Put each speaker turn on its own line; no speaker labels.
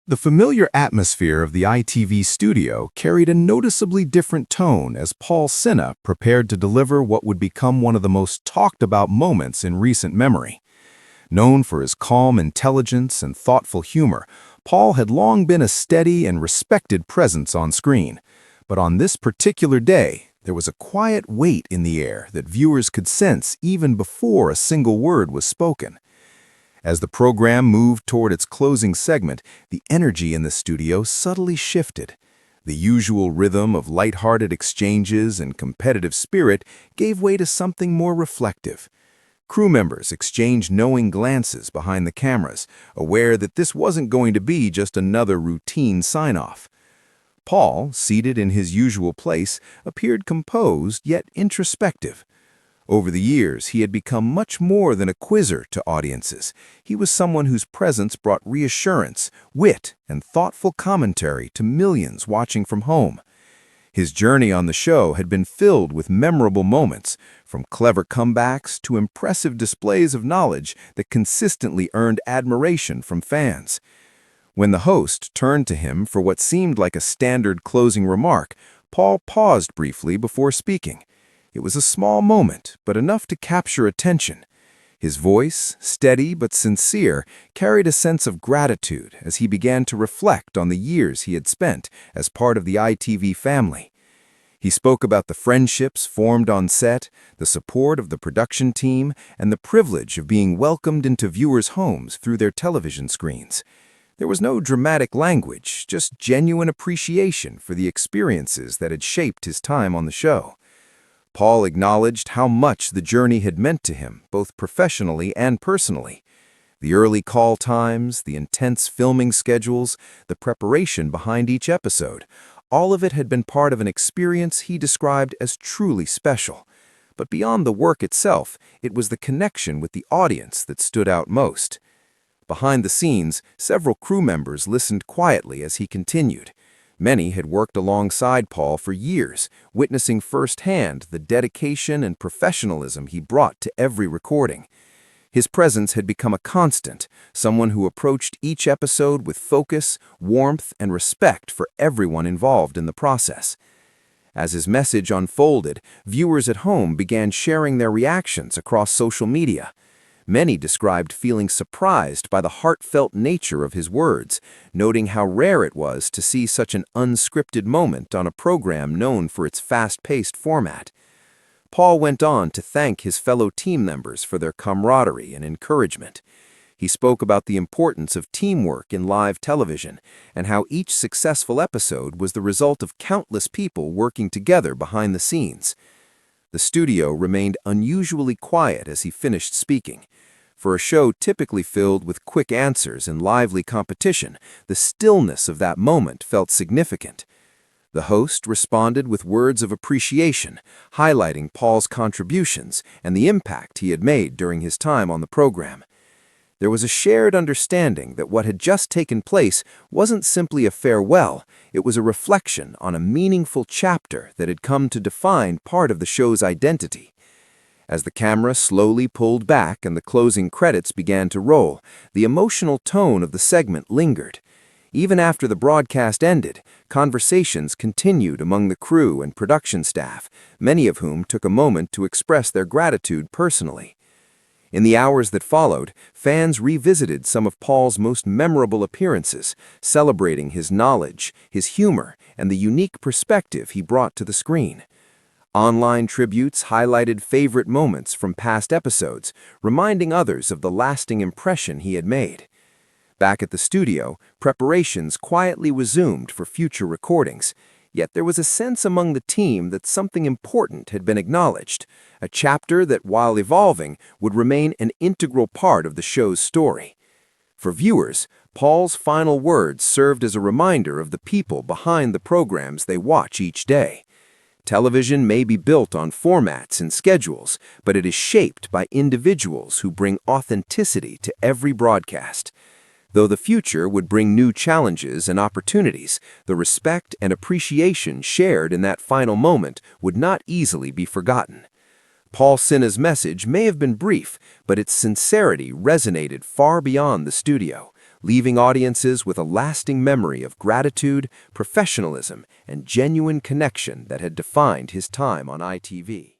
The familiar atmosphere of the ITV studio carried a noticeably different tone as Paul Sinha prepared to deliver what would become one of the most talked-about moments in recent memory. Known for his calm intelligence and thoughtful humor, Paul had long been a steady and respected presence on screen. But on this particular day, there was a quiet weight in the air that viewers could sense even before a single word was spoken. As the program moved toward its closing segment, the energy in the studio subtly shifted. The usual rhythm of lighthearted exchanges and competitive spirit gave way to something more reflective. Crew members exchanged knowing glances behind the cameras, aware that this wasn't going to be just another routine sign-off. Paul, seated in his usual place, appeared composed yet introspective. Over the years, he had become much more than a quizzer to audiences. He was someone whose presence brought reassurance, wit, and thoughtful commentary to millions watching from home. His journey on the show had been filled with memorable moments, from clever comebacks to impressive displays of knowledge that consistently earned admiration from fans. When the host turned to him for what seemed like a standard closing remark, Paul paused briefly before speaking. It was a small moment, but enough to capture attention. His voice, steady but sincere, carried a sense of gratitude as he began to reflect on the years he had spent as part of the ITV family. He spoke about the friendships formed on set, the support of the production team, and the privilege of being welcomed into viewers' homes through their television screens. There was no dramatic language, just genuine appreciation for the experiences that had shaped his time on the show. Paul acknowledged how much the journey had meant to him, both professionally and personally. The early call times, the intense filming schedules, the preparation behind each episode, all of it had been part of an experience he described as truly special. But beyond the work itself, it was the connection with the audience that stood out most. Behind the scenes, several crew members listened quietly as he continued. Many had worked alongside Paul for years, witnessing firsthand the dedication and professionalism he brought to every recording. His presence had become a constant, someone who approached each episode with focus, warmth, and respect for everyone involved in the process. As his message unfolded, viewers at home began sharing their reactions across social media. Many described feeling surprised by the heartfelt nature of his words, noting how rare it was to see such an unscripted moment on a program known for its fast-paced format. Paul went on to thank his fellow team members for their camaraderie and encouragement. He spoke about the importance of teamwork in live television and how each successful episode was the result of countless people working together behind the scenes. The studio remained unusually quiet as he finished speaking. For a show typically filled with quick answers and lively competition, the stillness of that moment felt significant. The host responded with words of appreciation, highlighting Paul's contributions and the impact he had made during his time on the program. There was a shared understanding that what had just taken place wasn't simply a farewell, it was a reflection on a meaningful chapter that had come to define part of the show's identity. As the camera slowly pulled back and the closing credits began to roll, the emotional tone of the segment lingered. Even after the broadcast ended, conversations continued among the crew and production staff, many of whom took a moment to express their gratitude personally. In the hours that followed, fans revisited some of Paul's most memorable appearances, celebrating his knowledge, his humor, and the unique perspective he brought to the screen. Online tributes highlighted favorite moments from past episodes, reminding others of the lasting impression he had made. Back at the studio, preparations quietly resumed for future recordings, yet there was a sense among the team that something important had been acknowledged, a chapter that, while evolving, would remain an integral part of the show's story. For viewers, Paul's final words served as a reminder of the people behind the programs they watch each day. Television may be built on formats and schedules, but it is shaped by individuals who bring authenticity to every broadcast. Though the future would bring new challenges and opportunities, the respect and appreciation shared in that final moment would not easily be forgotten. Paul Sinha's message may have been brief, but its sincerity resonated far beyond the studio,
leaving audiences with a lasting memory of gratitude, professionalism, and genuine connection that had defined his time on ITV.